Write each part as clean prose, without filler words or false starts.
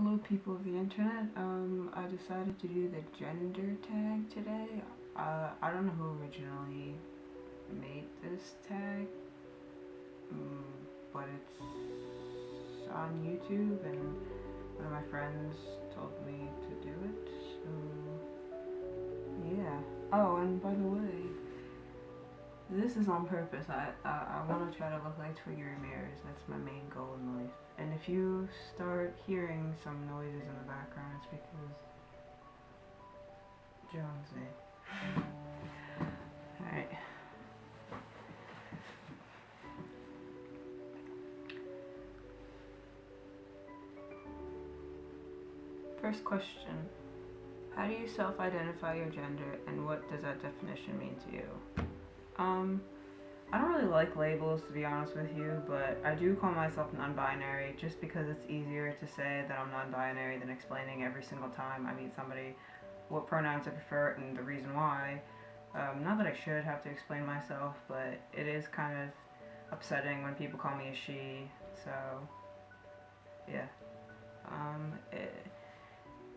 Hello people of the internet. I decided to do the gender tag today. I don't know who originally made this tag, but it's on YouTube and one of my friends told me to do it, so yeah. Oh, and by the way, this is on purpose. I want to try to look like Twiggy Ramirez. That's my main goal in life. And if you start hearing some noises in the background, it's because Jonesy. Alright. First question. How do you self-identify your gender and what does that definition mean to you? I don't really like labels, to be honest with you, but I do call myself non-binary just because it's easier to say that I'm non-binary than explaining every single time I meet somebody what pronouns I prefer and the reason why. Not that I should have to explain myself, but it is kind of upsetting when people call me a she, so yeah.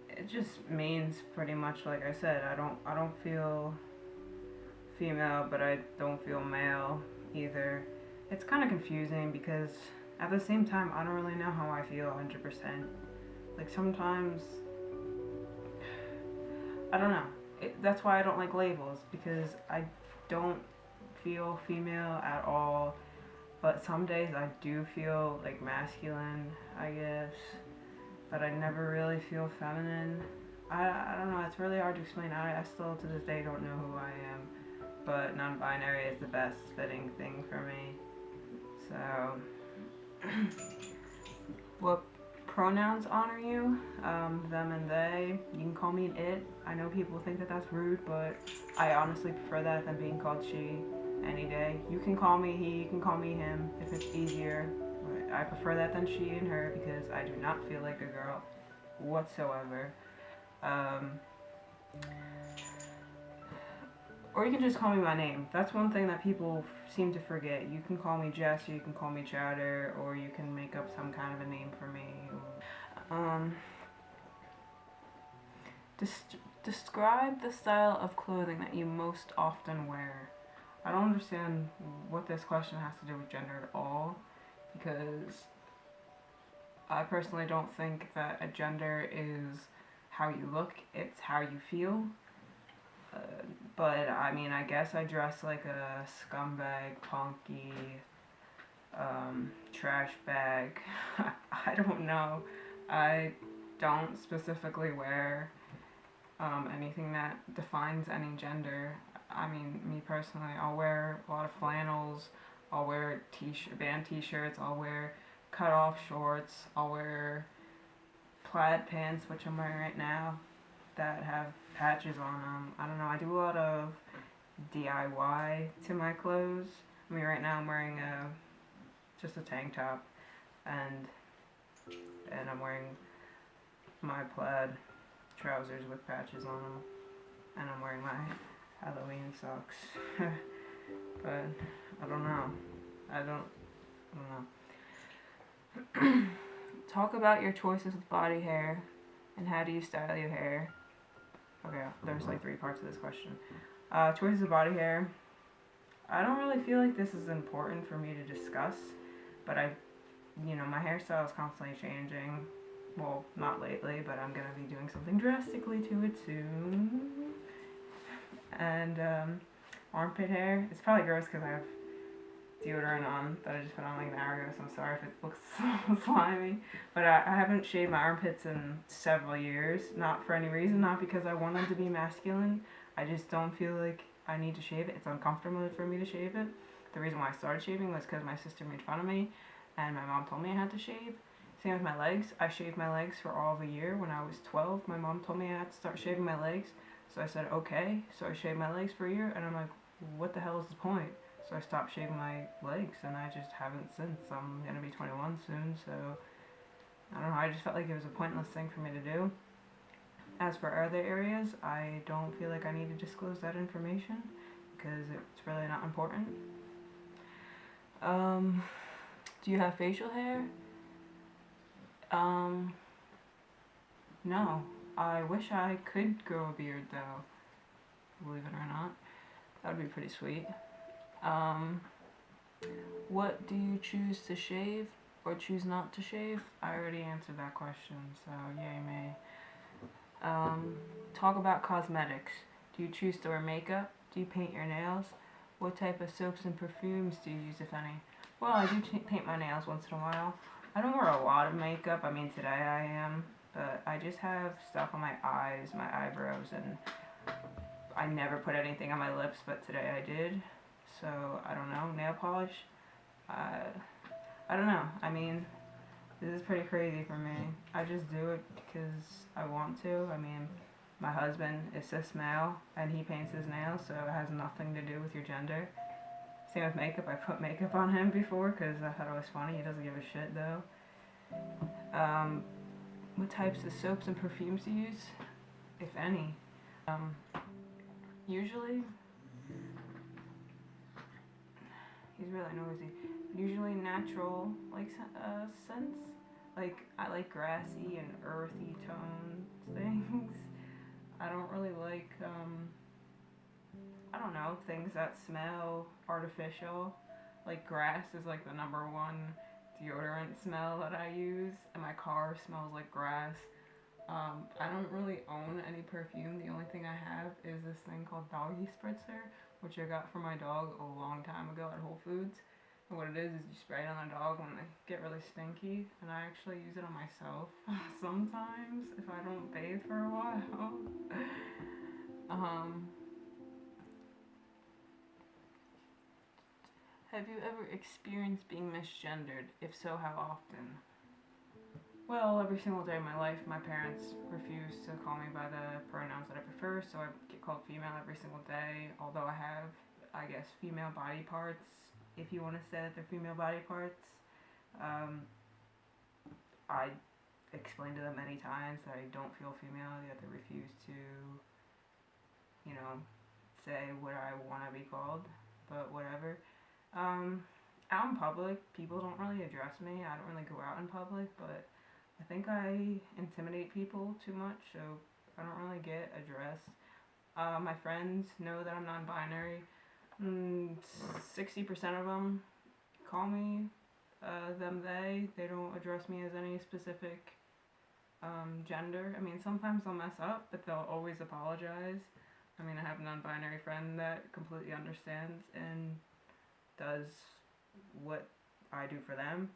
It just means pretty much like I said, I don't feel female, but I don't feel male either. It's kind of confusing because at the same time, I don't really know how I feel 100%. Like sometimes, I don't know. That's why I don't like labels because I don't feel female at all. But some days I do feel like masculine, I guess. But I never really feel feminine. I don't know, it's really hard to explain. I still to this day don't know who I am. But non-binary is the best fitting thing for me. So, what pronouns honor you? Them and they. You can call me an it. I know people think that that's rude, but I honestly prefer that than being called she any day. You can call me he, you can call me him if it's easier. But I prefer that than she and her because I do not feel like a girl whatsoever. Or you can just call me my name. That's one thing that people seem to forget. You can call me Jess, or you can call me Chowder, or you can make up some kind of a name for me. Um, describe the style of clothing that you most often wear. I don't understand what this question has to do with gender at all, because I personally don't think that a gender is how you look, it's how you feel. But I mean, I guess I dress like a scumbag, punky, trash bag. I don't know. I don't specifically wear anything that defines any gender. I mean, me personally, I'll wear a lot of flannels. I'll wear band t-shirts. I'll wear cut-off shorts. I'll wear plaid pants, which I'm wearing right now, that have patches on them. I don't know. I do a lot of DIY to my clothes. I mean, right now I'm wearing just a tank top, and I'm wearing my plaid trousers with patches on them, and I'm wearing my Halloween socks. But I don't know. I don't know. Talk about your choices with body hair, and how do you style your hair? Okay, there's like 3 parts of this question. Choices of body hair. I don't really feel like this is important for me to discuss, but my hairstyle is constantly changing. Well, not lately, but I'm gonna be doing something drastically to it soon. And armpit hair. It's probably gross because I have deodorant on that I just put on like an hour ago, so I'm sorry if it looks so slimy. But I haven't shaved my armpits in several years, not for any reason, not because I want them to be masculine. I just don't feel like I need to shave it. It's uncomfortable for me to shave it. The reason why I started shaving was because my sister made fun of me, and my mom told me I had to shave. Same with my legs. I shaved my legs for all of a year. When I was 12, my mom told me I had to start shaving my legs. So I said, okay. So I shaved my legs for a year, and I'm like, what the hell is the point? So I stopped shaving my legs, and I just haven't since. I'm going to be 21 soon, so I don't know. I just felt like it was a pointless thing for me to do. As for other areas, I don't feel like I need to disclose that information because it's really not important. Do you have facial hair? No. I wish I could grow a beard though, believe it or not. That would be pretty sweet. Um, what do you choose to shave or choose not to shave? I already answered that question, so yay me. Um, talk about cosmetics. Do you choose to wear makeup? Do you paint your nails? What type of soaps and perfumes do you use, if any? Well, I do paint my nails once in a while. I don't wear a lot of makeup. I mean, today I am, but I just have stuff on my eyes, my eyebrows, and I never put anything on my lips, but today I did. So, I don't know. Nail polish? Uh, I don't know. I mean, this is pretty crazy for me. I just do it because I want to. I mean, my husband is cis male and he paints his nails, so it has nothing to do with your gender. Same with makeup. I put makeup on him before because I thought it was funny. He doesn't give a shit though. Um, what types of soaps and perfumes do you use, if any? Um, usually, he's really noisy. Usually natural, like scents. Like I like grassy and earthy tone things. I don't really like I don't know, things that smell artificial. Like grass is like the number one deodorant smell that I use, and my car smells like grass. I don't really own any perfume. The only thing I have is this thing called Doggy Spritzer, which I got for my dog a long time ago at Whole Foods. And what it is you spray it on the dog when they get really stinky, and I actually use it on myself sometimes if I don't bathe for a while. um, have you ever experienced being misgendered? If so, how often? Well, every single day of my life, my parents refuse to call me by the pronouns that I prefer, so I get called female every single day. Although I have, I guess, female body parts, if you want to say that they're female body parts. Um, I explained to them many times that I don't feel female, yet they refuse to, you know, say what I want to be called, but whatever. Um, out in public, people don't really address me. I don't really go out in public, but I think I intimidate people too much, so I don't really get addressed. My friends know that I'm non-binary. 60% of them call me them, they. They don't address me as any specific gender. I mean, sometimes they'll mess up, but they'll always apologize. I mean, I have a non-binary friend that completely understands and does what I do for them.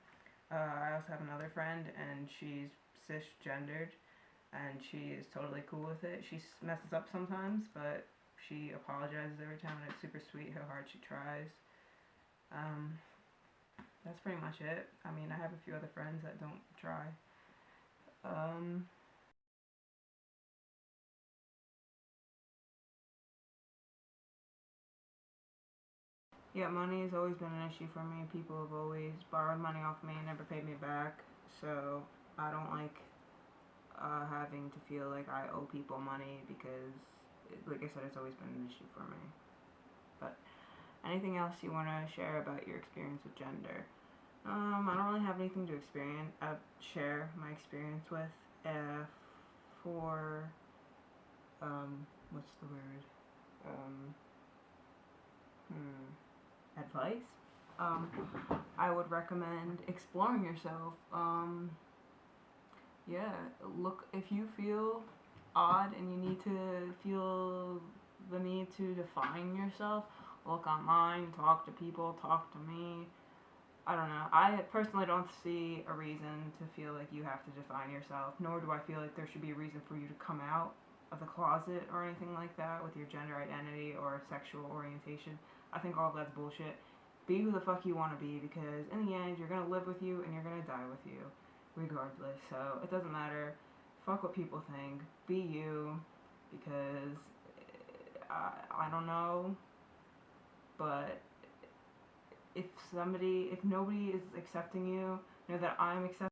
I also have another friend, and she's cisgendered, and she is totally cool with it. She messes up sometimes, but she apologizes every time, and it's super sweet how hard she tries. Um, that's pretty much it. I mean, I have a few other friends that don't try. Um, yeah, money has always been an issue for me. People have always borrowed money off me and never paid me back, so I don't like having to feel like I owe people money because, like I said, it's always been an issue for me. But anything else you want to share about your experience with gender? I don't really have anything to share my experience with. For what's the word? Um, Advice. Um, I would recommend exploring yourself. Yeah, look, if you feel odd and you need to feel the need to define yourself, look online, talk to people, talk to me. I don't know. I personally don't see a reason to feel like you have to define yourself, nor do I feel like there should be a reason for you to come out of the closet or anything like that with your gender identity or sexual orientation. I think all of that's bullshit. Be who the fuck you want to be, because in the end, you're going to live with you and you're going to die with you, regardless. So it doesn't matter. Fuck what people think. Be you, because I don't know, but if nobody is accepting you, know that I'm accepting